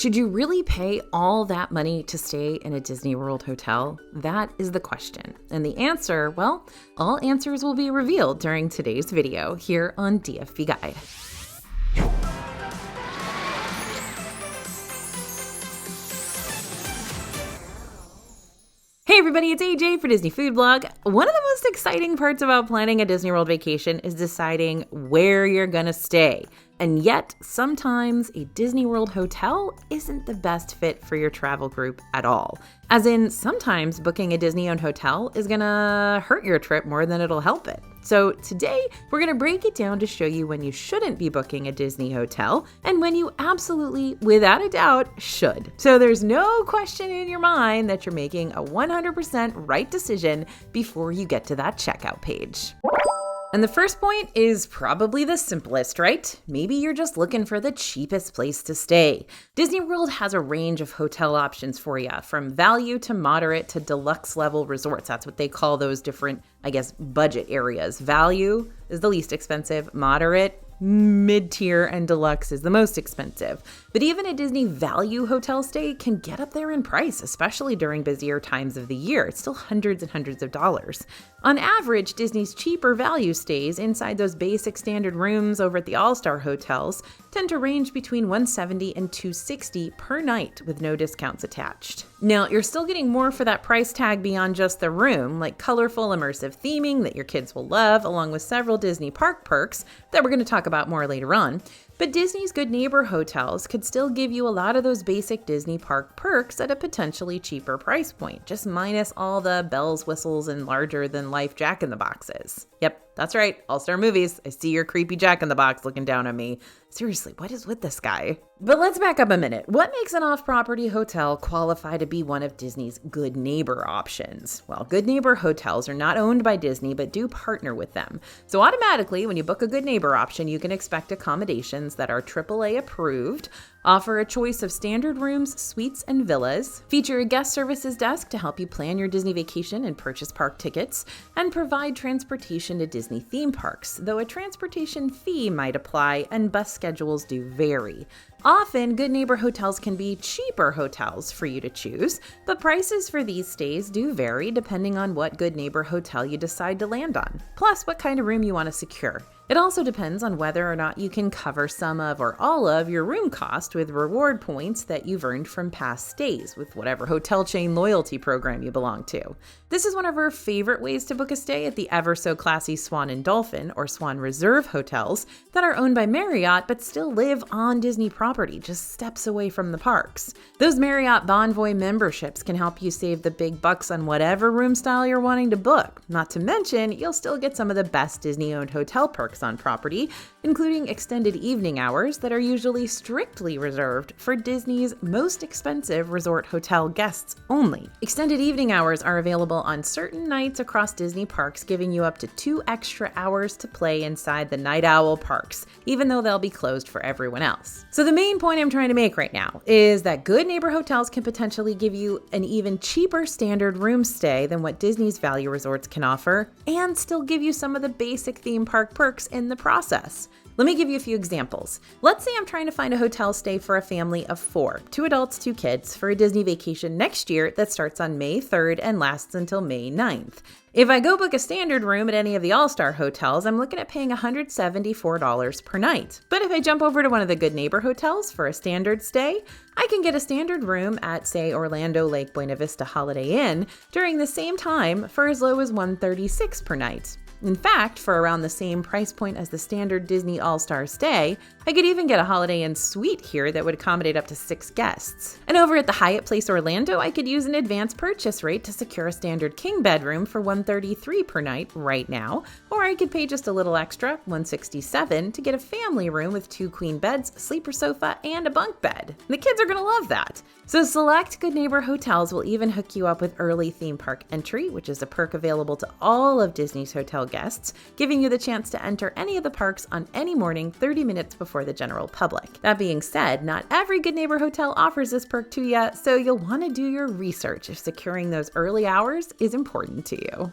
Should you really pay all that money to stay in a Disney World hotel? That is the question. And the answer, well, all answers will be revealed during today's video here on DFB Guide. Hey everybody, it's AJ for Disney Food Blog. One of the most exciting parts about planning a Disney World vacation is deciding where you're gonna stay. And yet, sometimes a Disney World hotel isn't the best fit for your travel group at all. As in, sometimes booking a Disney-owned hotel is gonna hurt your trip more than it'll help it. So today, we're gonna break it down to show you when you shouldn't be booking a Disney hotel and when you absolutely, without a doubt, should. So there's no question in your mind that you're making a 100% right decision before you get to that checkout page. And the first point is probably the simplest, right? Maybe you're just looking for the cheapest place to stay. Disney World has a range of hotel options for you, from value to moderate to deluxe level resorts. That's what they call those different, budget areas. Value is the least expensive, moderate, mid-tier, and deluxe is the most expensive. But even a Disney value hotel stay can get up there in price, especially during busier times of the year. It's still hundreds and hundreds of dollars. On average, Disney's cheaper value stays inside those basic standard rooms over at the All-Star hotels tend to range between $170 and $260 per night with no discounts attached. Now, you're still getting more for that price tag beyond just the room, like colorful, immersive theming that your kids will love, along with several Disney park perks that we're going to talk about more later on. But Disney's Good Neighbor hotels could still give you a lot of those basic Disney park perks at a potentially cheaper price point, just minus all the bells, whistles, and larger-than-life Jack-in-the-Boxes. Yep, that's right, All-Star Movies. I see your creepy Jack-in-the-Box looking down at me. Seriously, what is with this guy? But let's back up a minute. What makes an off-property hotel qualify to be one of Disney's Good Neighbor options? Well, Good Neighbor hotels are not owned by Disney, but do partner with them. So automatically, when you book a Good Neighbor option, you can expect accommodations that are AAA approved, offer a choice of standard rooms, suites, and villas, feature a guest services desk to help you plan your Disney vacation and purchase park tickets, and provide transportation to Disney theme parks, though a transportation fee might apply and bus schedules do vary. Often, Good Neighbor hotels can be cheaper hotels for you to choose, but prices for these stays do vary depending on what Good Neighbor hotel you decide to land on, plus what kind of room you want to secure. It also depends on whether or not you can cover some of or all of your room cost with reward points that you've earned from past stays with whatever hotel chain loyalty program you belong to. This is one of our favorite ways to book a stay at the ever so classy Swan and Dolphin or Swan Reserve hotels that are owned by Marriott but still live on Disney property, just steps away from the parks. Those Marriott Bonvoy memberships can help you save the big bucks on whatever room style you're wanting to book. Not to mention, you'll still get some of the best Disney-owned hotel perks on property, including extended evening hours that are usually strictly reserved for Disney's most expensive resort hotel guests only. Extended evening hours are available on certain nights across Disney parks, giving you up to 2 extra hours to play inside the Night Owl parks, even though they'll be closed for everyone else. So the main point I'm trying to make right now is that Good Neighbor hotels can potentially give you an even cheaper standard room stay than what Disney's value resorts can offer, and still give you some of the basic theme park perks in the process. Let me give you a few examples. Let's say I'm trying to find a hotel stay for a family of 4, 2 adults, 2 kids, for a Disney vacation next year that starts on May 3rd and lasts until May 9th. If I go book a standard room at any of the All-Star hotels, I'm looking at paying $174 per night. But if I jump over to one of the Good Neighbor hotels for a standard stay, I can get a standard room at, say, Orlando Lake Buena Vista Holiday Inn during the same time for as low as $136 per night. In fact, for around the same price point as the standard Disney All-Star stay, I could even get a Holiday Inn suite here that would accommodate up to 6 guests. And over at the Hyatt Place Orlando, I could use an advanced purchase rate to secure a standard king bedroom for $133 per night right now, or I could pay just a little extra, $167, to get a family room with 2 queen beds, sleeper sofa, and a bunk bed. The kids are gonna love that. So select Good Neighbor hotels will even hook you up with early theme park entry, which is a perk available to all of Disney's hotel guests, giving you the chance to enter any of the parks on any morning 30 minutes before the general public. That being said, not every Good Neighbor hotel offers this perk to you, so you'll want to do your research if securing those early hours is important to you.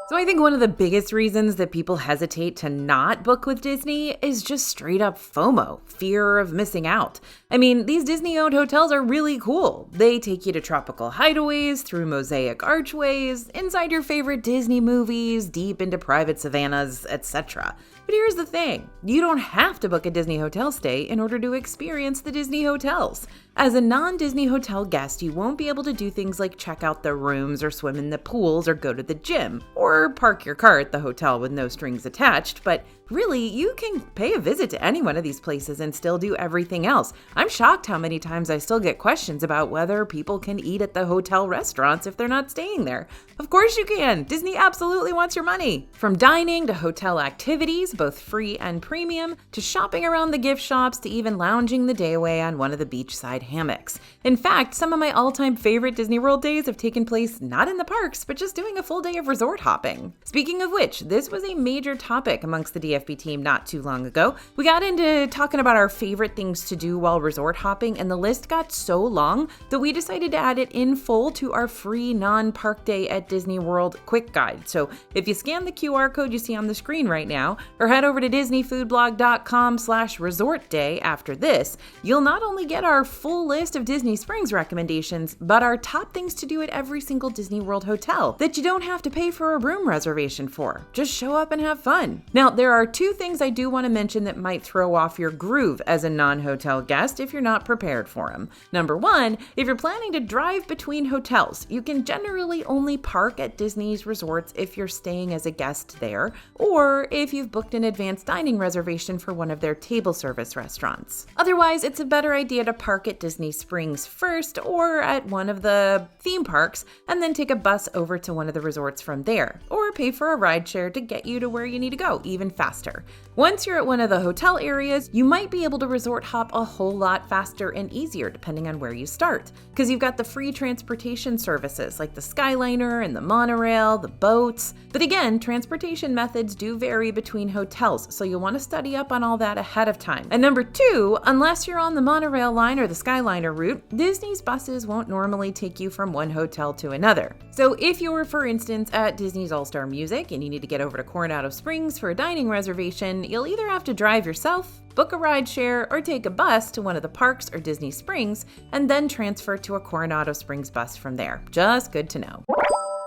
So I think one of the biggest reasons that people hesitate to not book with Disney is just straight up FOMO, fear of missing out. I mean, these Disney-owned hotels are really cool. They take you to tropical hideaways, through mosaic archways, inside your favorite Disney movies, deep into private savannas, etc. But here's the thing, you don't have to book a Disney hotel stay in order to experience the Disney hotels. As a non-Disney hotel guest, you won't be able to do things like check out the rooms or swim in the pools or go to the gym or park your car at the hotel with no strings attached, but really, you can pay a visit to any one of these places and still do everything else. I'm shocked how many times I still get questions about whether people can eat at the hotel restaurants if they're not staying there. Of course you can! Disney absolutely wants your money! From dining to hotel activities, both free and premium, to shopping around the gift shops, to even lounging the day away on one of the beachside hammocks. In fact, some of my all-time favorite Disney World days have taken place not in the parks, but just doing a full day of resort hopping. Speaking of which, this was a major topic amongst the DFB team not too long ago. We got into talking about our favorite things to do while resort hopping, and the list got so long that we decided to add it in full to our free non-park day at Disney World quick guide. So if you scan the QR code you see on the screen right now, or head over to disneyfoodblog.com/resort day after this, you'll not only get our full list of Disney Springs recommendations, but our top things to do at every single Disney World hotel that you don't have to pay for a room reservation for. Just show up and have fun. Now, there are two things I do want to mention that might throw off your groove as a non-hotel guest if you're not prepared for them. Number one, if you're planning to drive between hotels, you can generally only park at Disney's resorts if you're staying as a guest there, or if you've booked an advanced dining reservation for one of their table service restaurants. Otherwise, it's a better idea to park at Disney Springs first or at one of the theme parks and then take a bus over to one of the resorts from there, or pay for a rideshare to get you to where you need to go even faster. Once you're at one of the hotel areas, you might be able to resort hop a whole lot faster and easier depending on where you start, because you've got the free transportation services like the Skyliner and the monorail, the boats. But again, transportation methods do vary between hotels, so you'll want to study up on all that ahead of time. And number two, unless you're on the monorail line or the Skyliner route, Disney's buses won't normally take you from one hotel to another. So if you're, for instance, at Disney's All-Star Music and you need to get over to Coronado Springs for a dining reservation, you'll either have to drive yourself, book a rideshare, or take a bus to one of the parks or Disney Springs, and then transfer to a Coronado Springs bus from there. Just good to know.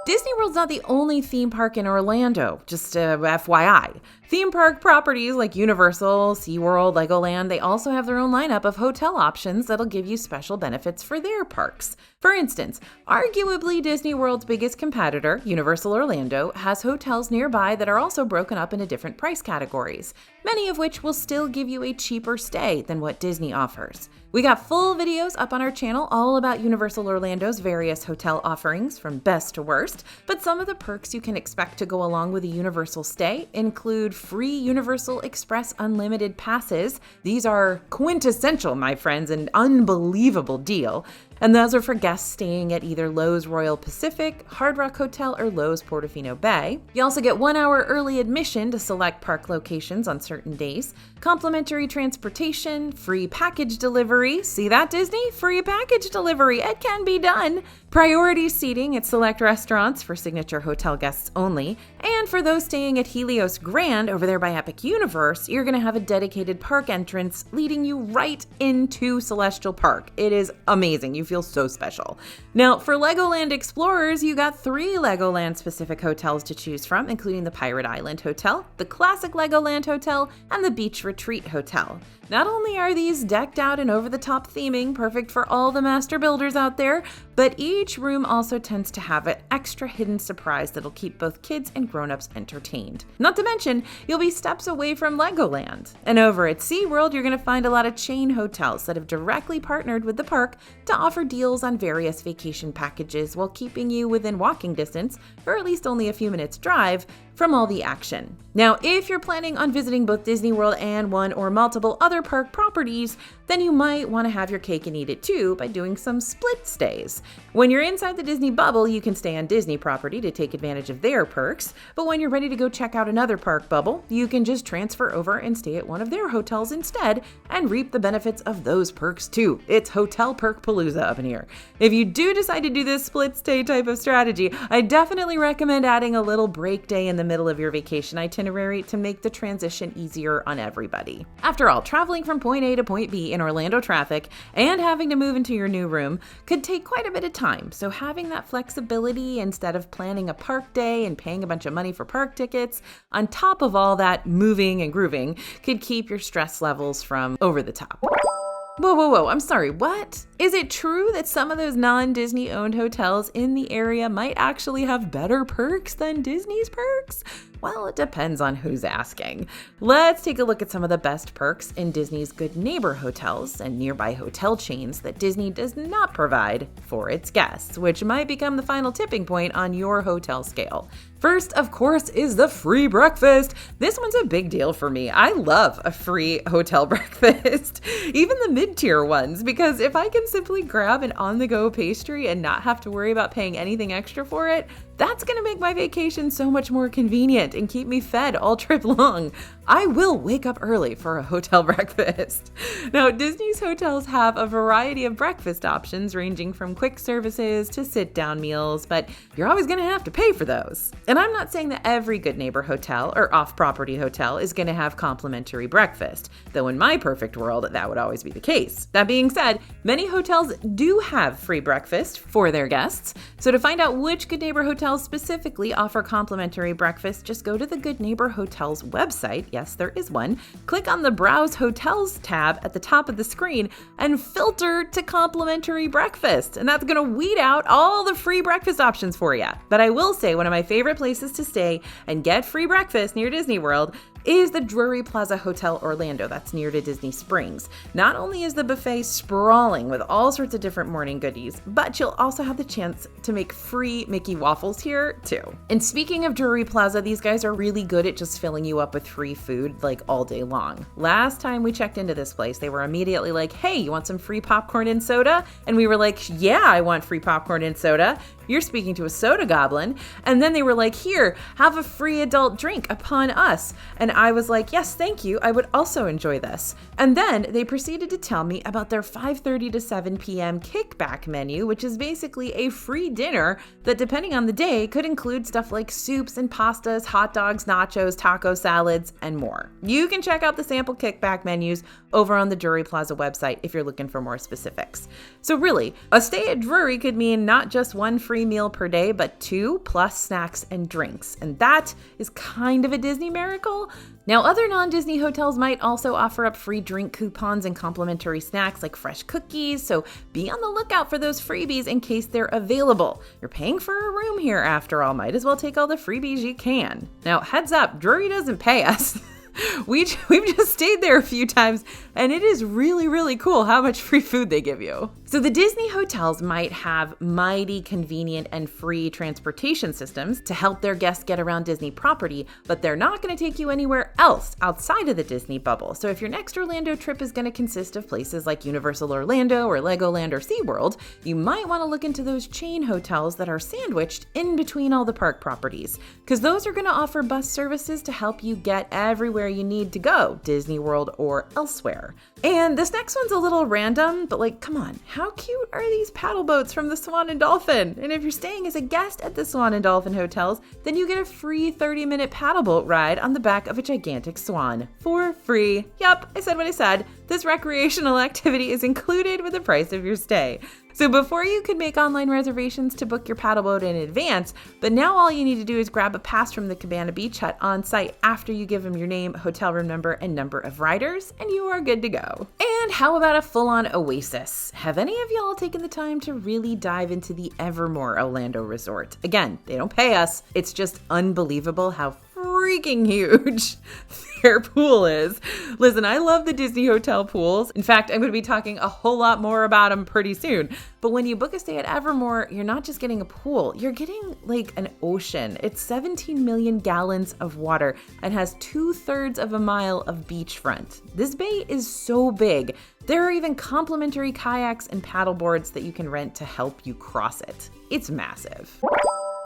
Disney World's not the only theme park in Orlando, just FYI. Theme park properties like Universal, SeaWorld, Legoland, they also have their own lineup of hotel options that'll give you special benefits for their parks. For instance, arguably Disney World's biggest competitor, Universal Orlando, has hotels nearby that are also broken up into different price categories, many of which will still give you a cheaper stay than what Disney offers. We got full videos up on our channel all about Universal Orlando's various hotel offerings from best to worst, but some of the perks you can expect to go along with a Universal stay include free Universal Express Unlimited passes. These are quintessential, my friends, an unbelievable deal. And those are for guests staying at either Loews Royal Pacific, Hard Rock Hotel, or Loews Portofino Bay. You also get 1 hour early admission to select park locations on certain days, complimentary transportation, free package delivery. See that, Disney? Free package delivery. It can be done. Priority seating at select restaurants for signature hotel guests only. And for those staying at Helios Grand over there by Epic Universe, you're going to have a dedicated park entrance leading you right into Celestial Park. It is amazing. You feel so special. Now, for Legoland Explorers, you got 3 Legoland-specific hotels to choose from, including the Pirate Island Hotel, the Classic Legoland Hotel, and the Beach Retreat Hotel. Not only are these decked out and over-the-top theming, perfect for all the master builders out there, but each room also tends to have an extra hidden surprise that'll keep both kids and grown-ups entertained. Not to mention, you'll be steps away from Legoland. And over at SeaWorld, you're going to find a lot of chain hotels that have directly partnered with the park to offer deals on various vacation packages while keeping you within walking distance, or at least only a few minutes drive, from all the action. Now, if you're planning on visiting both Disney World and one or multiple other park properties, then you might want to have your cake and eat it too by doing some split stays. When you're inside the Disney bubble, you can stay on Disney property to take advantage of their perks, but when you're ready to go check out another park bubble, you can just transfer over and stay at one of their hotels instead and reap the benefits of those perks too. It's Hotel Perk Palooza up in here. If you do decide to do this split stay type of strategy, I definitely recommend adding a little break day in the middle of your vacation itinerary to make the transition easier on everybody. After all, traveling from point A to point B in Orlando traffic and having to move into your new room could take quite a bit of time, so having that flexibility instead of planning a park day and paying a bunch of money for park tickets, on top of all that moving and grooving, could keep your stress levels from over the top. Whoa, I'm sorry, what? Is it true that some of those non-Disney owned hotels in the area might actually have better perks than Disney's perks? Well, it depends on who's asking. Let's take a look at some of the best perks in Disney's Good Neighbor hotels and nearby hotel chains that Disney does not provide for its guests, which might become the final tipping point on your hotel scale. First, of course, is the free breakfast. This one's a big deal for me. I love a free hotel breakfast, even the mid-tier ones, because if I can simply grab an on-the-go pastry and not have to worry about paying anything extra for it, that's going to make my vacation so much more convenient and keep me fed all trip long. I will wake up early for a hotel breakfast. Now, Disney's hotels have a variety of breakfast options ranging from quick services to sit-down meals, but you're always going to have to pay for those. And I'm not saying that every Good Neighbor hotel or off-property hotel is going to have complimentary breakfast, though in my perfect world, that would always be the case. That being said, many hotels do have free breakfast for their guests. So to find out which Good Neighbor hotels specifically offer complimentary breakfast, just go to the Good Neighbor Hotel's website. Yes, there is one. Click on the Browse Hotels tab at the top of the screen and filter to complimentary breakfast. And that's going to weed out all the free breakfast options for you. But I will say one of my favorite places to stay and get free breakfast near Disney World is the Drury Plaza Hotel Orlando. That's near to Disney Springs. Not only is the buffet sprawling with all sorts of different morning goodies, but you'll also have the chance to make free Mickey waffles here too. And speaking of Drury Plaza, these guys are really good at just filling you up with free food like all day long. Last time we checked into this place, they were immediately like, hey, you want some free popcorn and soda? And we were like, yeah, I want free popcorn and soda. You're speaking to a soda goblin. And then they were like, here, have a free adult drink upon us. And I was like, yes, thank you. I would also enjoy this. And then they proceeded to tell me about their 5:30 to 7 p.m. kickback menu, which is basically a free dinner that, depending on the day, could include stuff like soups and pastas, hot dogs, nachos, taco salads, and more. You can check out the sample kickback menus over on the Drury Plaza website if you're looking for more specifics. So really, a stay at Drury could mean not just one free meal per day, but 2 plus snacks and drinks. And that is kind of a Disney miracle. Now, other non-Disney hotels might also offer up free drink coupons and complimentary snacks like fresh cookies, so be on the lookout for those freebies in case they're available. You're paying for a room here after all, might as well take all the freebies you can. Now, heads up, Drury doesn't pay us. We've just stayed there a few times, and it is really, really cool how much free food they give you. So the Disney hotels might have mighty convenient and free transportation systems to help their guests get around Disney property, but they're not going to take you anywhere else outside of the Disney bubble. So if your next Orlando trip is going to consist of places like Universal Orlando or Legoland or SeaWorld, you might want to look into those chain hotels that are sandwiched in between all the park properties, because those are going to offer bus services to help you get everywhere you need to go, Disney World or elsewhere. And this next one's a little random, but like, come on, how cute are these paddle boats from the Swan and Dolphin? And if you're staying as a guest at the Swan and Dolphin hotels, then you get a free 30-minute paddle boat ride on the back of a gigantic swan for free. Yep, I said what I said. This recreational activity is included with the price of your stay. So before you could make online reservations to book your paddle boat in advance, but now all you need to do is grab a pass from the Cabana Beach Hut on site after you give them your name, hotel room number, and number of riders, and you are good to go. And how about a full-on oasis? Have any of y'all taken the time to really dive into the Evermore Orlando Resort? Again, they don't pay us. It's just unbelievable how freaking huge their pool is. Listen, I love the Disney hotel pools. In fact, I'm going to be talking a whole lot more about them pretty soon. But when you book a stay at Evermore, you're not just getting a pool, you're getting like an ocean. It's 17 million gallons of water and has 2/3 of a mile of beachfront. This bay is so big There are even complimentary kayaks and paddle boards that you can rent to help you cross it. It's massive.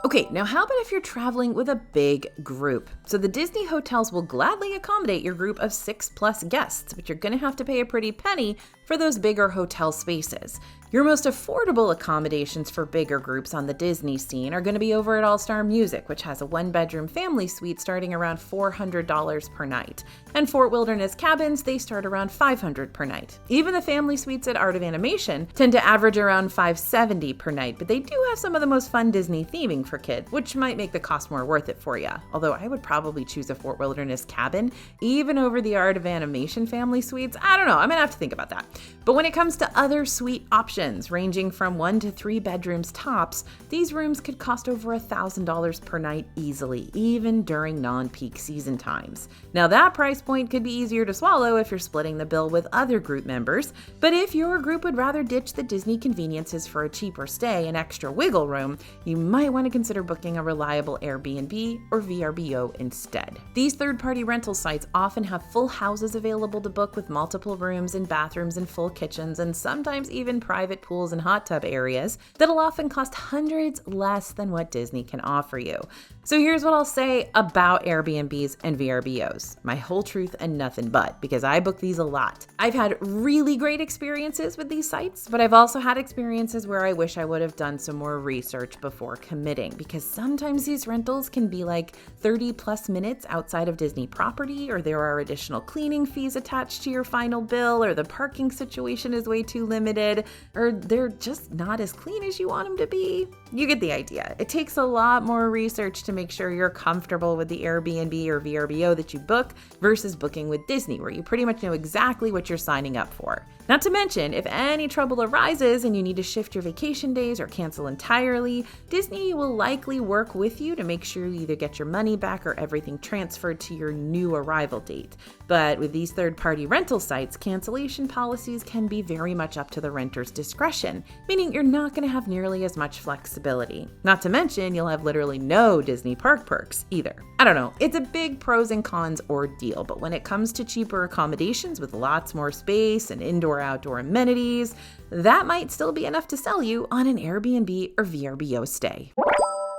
Okay, now how about if you're traveling with a big group? So the Disney hotels will gladly accommodate your group of 6+ guests, but you're gonna have to pay a pretty penny for those bigger hotel spaces. Your most affordable accommodations for bigger groups on the Disney scene are going to be over at All Star Music, which has a 1-bedroom family suite starting around $400 per night. And Fort Wilderness Cabins, they start around $500 per night. Even the family suites at Art of Animation tend to average around $570 per night, but they do have some of the most fun Disney theming for kids, which might make the cost more worth it for you. Although I would probably choose a Fort Wilderness Cabin, even over the Art of Animation family suites. I don't know, I'm gonna have to think about that. But when it comes to other suite options, ranging from 1 to 3 bedrooms tops, these rooms could cost over $1,000 per night easily, even during non-peak season times. Now that price point could be easier to swallow if you're splitting the bill with other group members, but if your group would rather ditch the Disney conveniences for a cheaper stay and extra wiggle room, you might want to consider booking a reliable Airbnb or VRBO instead. These third-party rental sites often have full houses available to book with multiple rooms and bathrooms and full kitchens, and sometimes even private pools and hot tub areas that'll often cost hundreds less than what Disney can offer you. So here's what I'll say about Airbnbs and VRBOs. My whole truth and nothing but, because I book these a lot. I've had really great experiences with these sites, but I've also had experiences where I wish I would have done some more research before committing, because sometimes these rentals can be like 30+ minutes outside of Disney property, or there are additional cleaning fees attached to your final bill, or the parking situation is way too limited, or they're just not as clean as you want them to be. You get the idea. It takes a lot more research to make sure you're comfortable with the Airbnb or VRBO that you book versus booking with Disney, where you pretty much know exactly what you're signing up for. Not to mention, if any trouble arises and you need to shift your vacation days or cancel entirely, Disney will likely work with you to make sure you either get your money back or everything transferred to your new arrival date. But with these third-party rental sites, cancellation policies can be very much up to the renter's discretion, meaning you're not going to have nearly as much flexibility. Not to mention, you'll have literally no Disney park perks either. I don't know, it's a big pros and cons ordeal, but when it comes to cheaper accommodations with lots more space and indoor-outdoor amenities, that might still be enough to sell you on an Airbnb or VRBO stay.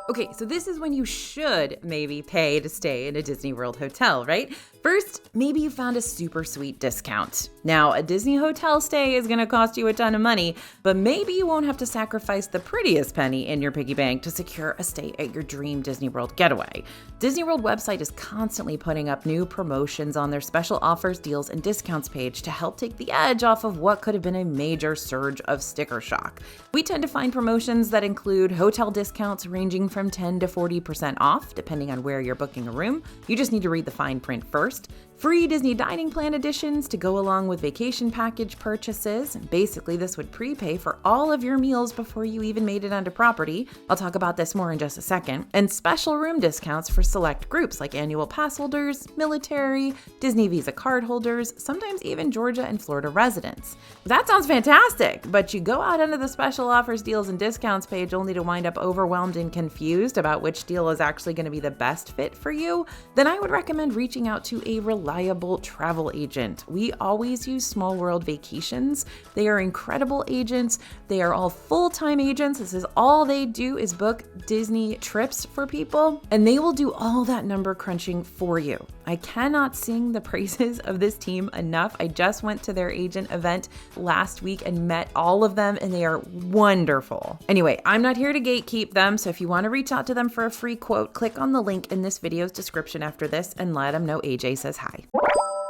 Okay, so this is when you should maybe pay to stay in a Disney World hotel, right? First, maybe you found a super sweet discount. Now, a Disney hotel stay is gonna cost you a ton of money, but maybe you won't have to sacrifice the prettiest penny in your piggy bank to secure a stay at your dream Disney World getaway. Disney World website is constantly putting up new promotions on their special offers, deals, and discounts page to help take the edge off of what could have been a major surge of sticker shock. We tend to find promotions that include hotel discounts ranging from 10 to 40% off, depending on where you're booking a room. You just need to read the fine print first. Free Disney Dining Plan additions to go along with vacation package purchases. Basically, this would prepay for all of your meals before you even made it onto property. I'll talk about this more in just a second. And special room discounts for select groups like annual pass holders, military, Disney Visa card holders, sometimes even Georgia and Florida residents. That sounds fantastic, but you go out onto the special offers, deals, and discounts page only to wind up overwhelmed and confused about which deal is actually going to be the best fit for you, then I would recommend reaching out to a reliable travel agent. We always use Small World Vacations. They are incredible agents. They are all full-time agents. This is all they do is book Disney trips for people, and they will do all that number crunching for you. I cannot sing the praises of this team enough. I just went to their agent event last week and met all of them, and they are wonderful. Anyway, I'm not here to gatekeep them, so if you want to reach out to them for a free quote, click on the link in this video's description after this and let them know AJ says hi.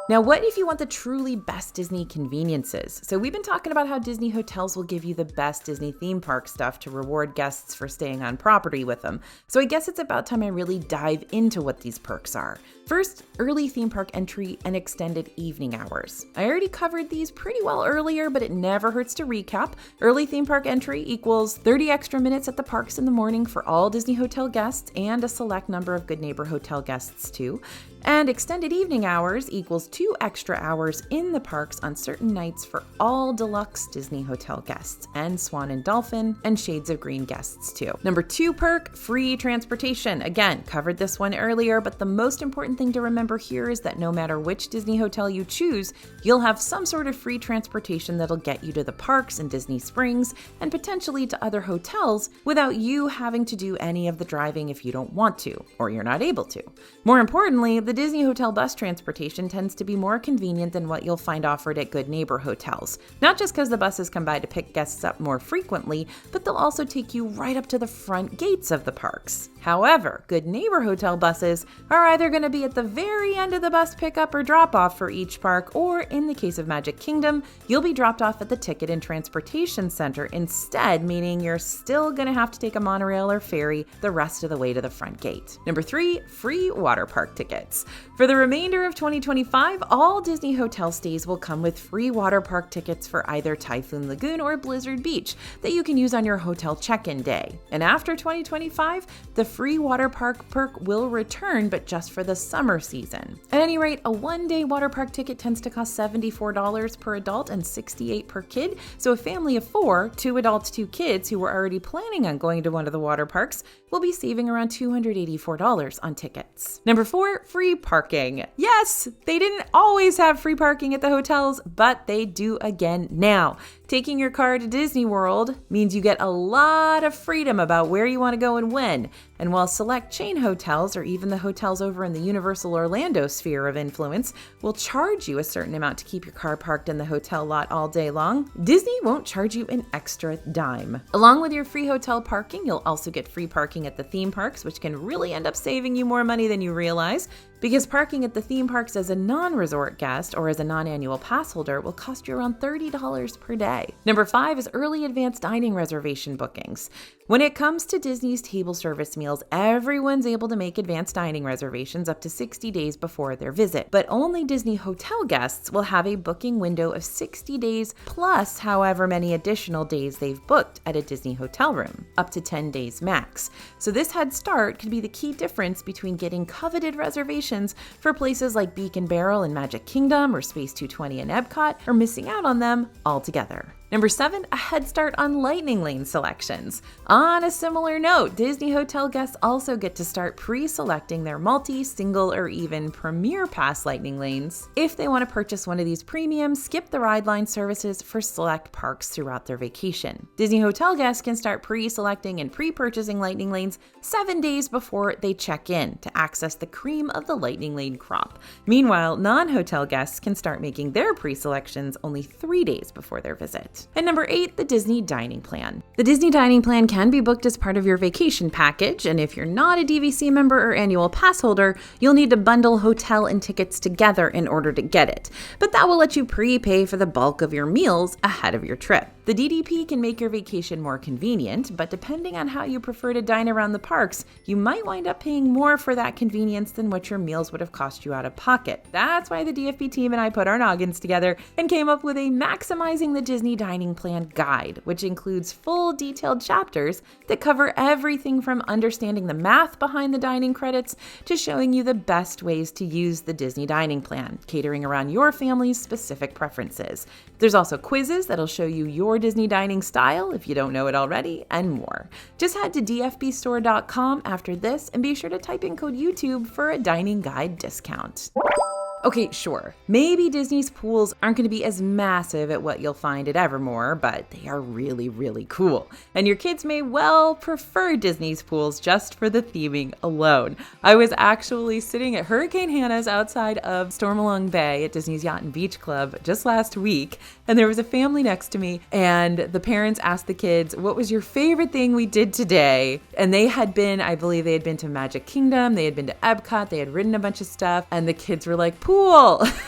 Now, what if you want the truly best Disney conveniences? So we've been talking about how Disney hotels will give you the best Disney theme park stuff to reward guests for staying on property with them. So I guess it's about time I really dive into what these perks are. First, early theme park entry and extended evening hours. I already covered these pretty well earlier, but it never hurts to recap. Early theme park entry equals 30 extra minutes at the parks in the morning for all Disney hotel guests and a select number of Good Neighbor hotel guests too. And extended evening hours equals 2 extra hours in the parks on certain nights for all deluxe Disney Hotel guests, and Swan and Dolphin and Shades of Green guests too. Number 2 perk, free transportation. Again, covered this one earlier, but the most important thing to remember here is that no matter which Disney hotel you choose, you'll have some sort of free transportation that'll get you to the parks and Disney Springs and potentially to other hotels without you having to do any of the driving if you don't want to, or you're not able to. More importantly, the Disney Hotel bus transportation tends to be more convenient than what you'll find offered at Good Neighbor hotels. Not just because the buses come by to pick guests up more frequently, but they'll also take you right up to the front gates of the parks. However, Good Neighbor hotel buses are either going to be at the very end of the bus pickup or drop-off for each park, or in the case of Magic Kingdom, you'll be dropped off at the Ticket and Transportation Center instead, meaning you're still going to have to take a monorail or ferry the rest of the way to the front gate. Number 3, free water park tickets. For the remainder of 2025, all Disney hotel stays will come with free water park tickets for either Typhoon Lagoon or Blizzard Beach that you can use on your hotel check-in day. And after 2025, the free water park perk will return, but just for the summer season. At any rate, a one-day water park ticket tends to cost $74 per adult and $68 per kid, so a family of 4, 2 adults, 2 kids who were already planning on going to one of the water parks will be saving around $284 on tickets. Number 4, free parking. Yes, they didn't always have free parking at the hotels, but they do again now. Taking your car to Disney World means you get a lot of freedom about where you want to go and when. And while select chain hotels, or even the hotels over in the Universal Orlando sphere of influence, will charge you a certain amount to keep your car parked in the hotel lot all day long, Disney won't charge you an extra dime. Along with your free hotel parking, you'll also get free parking at the theme parks, which can really end up saving you more money than you realize, because parking at the theme parks as a non-resort guest or as a non-annual pass holder will cost you around $30 per day. Number 5 is early advanced dining reservation bookings. When it comes to Disney's table service meals, everyone's able to make advanced dining reservations up to 60 days before their visit, but only Disney hotel guests will have a booking window of 60 days plus however many additional days they've booked at a Disney hotel room, up to 10 days max. So this head start could be the key difference between getting coveted reservations for places like Beacon Barrel in Magic Kingdom or Space 220 in Epcot, or missing out on them altogether. Number 7, a head start on Lightning Lane selections. On a similar note, Disney hotel guests also get to start pre-selecting their multi, single, or even Premier Pass Lightning Lanes if they want to purchase one of these premium skip the ride line services for select parks throughout their vacation. Disney hotel guests can start pre-selecting and pre-purchasing Lightning Lanes 7 days before they check in to access the cream of the Lightning Lane crop. Meanwhile, non-hotel guests can start making their pre-selections only 3 days before their visit. And number 8, the Disney Dining Plan. The Disney Dining Plan can be booked as part of your vacation package, and if you're not a DVC member or annual pass holder, you'll need to bundle hotel and tickets together in order to get it. But that will let you prepay for the bulk of your meals ahead of your trip. The DDP can make your vacation more convenient, but depending on how you prefer to dine around the parks, you might wind up paying more for that convenience than what your meals would have cost you out of pocket. That's why the DFP team and I put our noggins together and came up with a Maximizing the Disney Dining Plan guide, which includes full detailed chapters that cover everything from understanding the math behind the dining credits to showing you the best ways to use the Disney Dining Plan, catering around your family's specific preferences. There's also quizzes that'll show you your Disney dining style if you don't know it already, and more. Just head to dfbstore.com after this and be sure to type in code YouTube for a dining guide discount. Okay, sure, maybe Disney's pools aren't going to be as massive at what you'll find at Evermore, but they are really, really cool. And your kids may well prefer Disney's pools just for the theming alone. I was actually sitting at Hurricane Hannah's outside of Stormalong Bay at Disney's Yacht and Beach Club just last week, and there was a family next to me, and the parents asked the kids, what was your favorite thing we did today? And they had been, I believe they had been to Magic Kingdom, they had been to Epcot, they had ridden a bunch of stuff, and the kids were like, pool.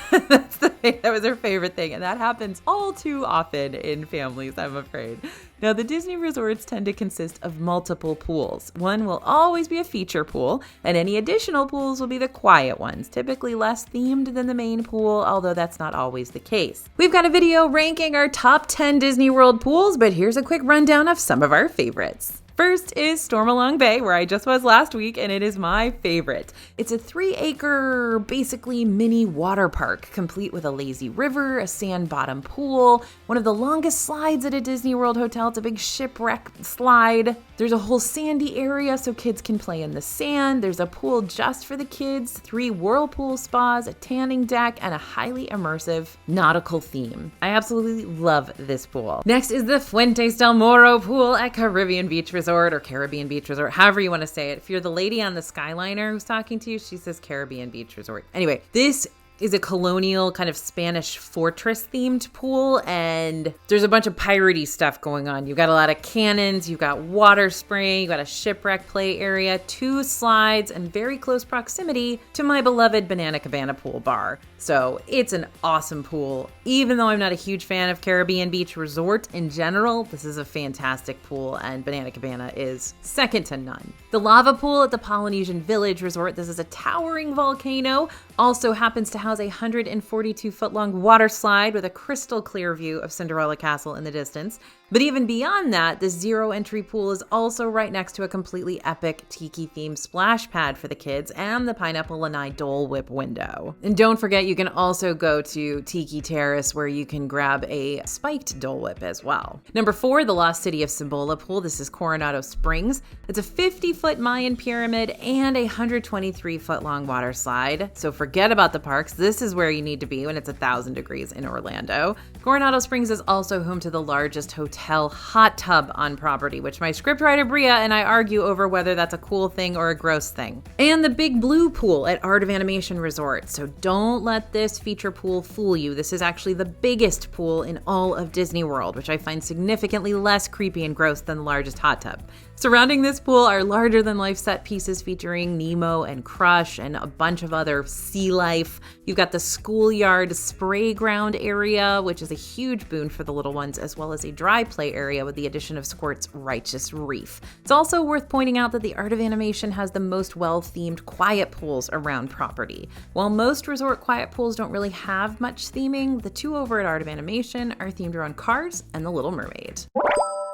That was their favorite thing, and that happens all too often in families, I'm afraid. Now, the Disney resorts tend to consist of multiple pools. One will always be a feature pool, and any additional pools will be the quiet ones, typically less themed than the main pool, although that's not always the case. We've got a video ranking our top 10 Disney World pools, but here's a quick rundown of some of our favorites. First is Stormalong Bay, where I just was last week, and it is my favorite. It's a 3-acre, basically mini water park, complete with a lazy river, a sand bottom pool, one of the longest slides at a Disney World hotel. It's a big shipwreck slide. There's a whole sandy area so kids can play in the sand. There's a pool just for the kids, 3 whirlpool spas, a tanning deck, and a highly immersive nautical theme. I absolutely love this pool. Next is the Fuentes del Morro pool at Caribbean Beach Resort, or Caribbean Beach Resort, however you want to say it. If you're the lady on the Skyliner who's talking to you, she says Caribbean Beach Resort. Anyway, this is a colonial kind of Spanish fortress themed pool, and there's a bunch of piratey stuff going on. You've got a lot of cannons, you've got water spraying, you've got a shipwreck play area, 2 slides, and very close proximity to my beloved Banana Cabana pool bar. So it's an awesome pool. Even though I'm not a huge fan of Caribbean Beach Resort in general, this is a fantastic pool, and Banana Cabana is second to none. The lava pool at the Polynesian Village Resort, this is a towering volcano, also happens to house a 142-foot-long water slide with a crystal clear view of Cinderella Castle in the distance. But even beyond that, this zero-entry pool is also right next to a completely epic tiki-themed splash pad for the kids and the Pineapple Lanai Dole Whip window. And don't forget, you can also go to Tiki Terrace, where you can grab a spiked Dole Whip as well. Number 4, the Lost City of Cibola pool. This is Coronado Springs. It's a 50-foot Mayan pyramid and a 123-foot-long water slide. So forget about the parks. This is where you need to be when it's 1,000 degrees in Orlando. Coronado Springs is also home to the largest hotel hot tub on property, which my scriptwriter Bria and I argue over whether that's a cool thing or a gross thing. And the Big Blue pool at Art of Animation Resort. So don't let this feature pool fool you. This is actually the biggest pool in all of Disney World, which I find significantly less creepy and gross than the largest hot tub. Surrounding this pool are larger-than-life set pieces featuring Nemo and Crush and a bunch of other sea life. You've got the schoolyard spray ground area, which is a huge boon for the little ones, as well as a dry play area with the addition of Squirt's Righteous Reef. It's also worth pointing out that the Art of Animation has the most well-themed quiet pools around property. While most resort quiet pools don't really have much theming, the 2 over at Art of Animation are themed around Cars and The Little Mermaid.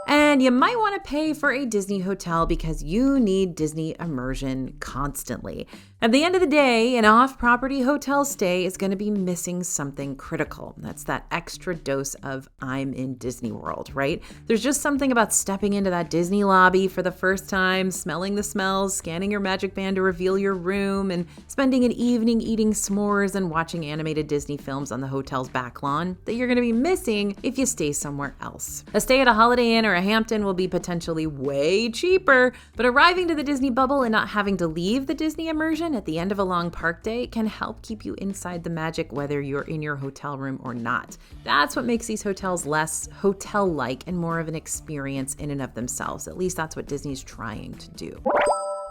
And you might want to pay for a Disney hotel because you need Disney immersion constantly. At the end of the day, an off-property hotel stay is going to be missing something critical. That's that extra dose of I'm in Disney World, right? There's just something about stepping into that Disney lobby for the first time, smelling the smells, scanning your magic band to reveal your room, and spending an evening eating s'mores and watching animated Disney films on the hotel's back lawn that you're going to be missing if you stay somewhere else. A stay at a Holiday Inn or a Hampton will be potentially way cheaper, but arriving to the Disney bubble and not having to leave the Disney immersion at the end of a long park day can help keep you inside the magic whether you're in your hotel room or not. That's what makes these hotels less hotel-like and more of an experience in and of themselves. At least that's what Disney's trying to do.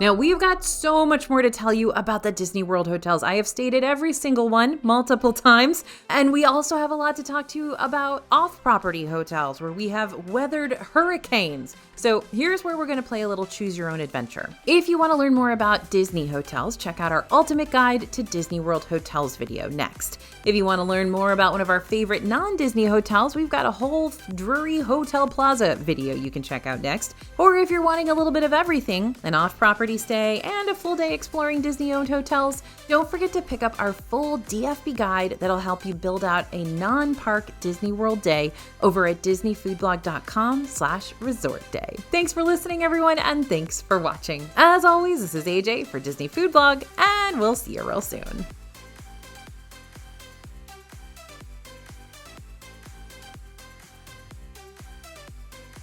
Now, we've got so much more to tell you about the Disney World hotels. I have stayed at every single one multiple times, and we also have a lot to talk to you about off-property hotels where we have weathered hurricanes. So here's where we're going to play a little choose your own adventure. If you want to learn more about Disney hotels, check out our ultimate guide to Disney World hotels video next. If you want to learn more about one of our favorite non-Disney hotels, we've got a whole Drury Hotel Plaza video you can check out next. Or if you're wanting a little bit of everything, an off-property stay and a full day exploring Disney-owned hotels, don't forget to pick up our full DFB guide that'll help you build out a non-park Disney World day over at disneyfoodblog.com/resort day. Thanks for listening, everyone, and thanks for watching. As always, this is AJ for Disney Food Blog, and we'll see you real soon.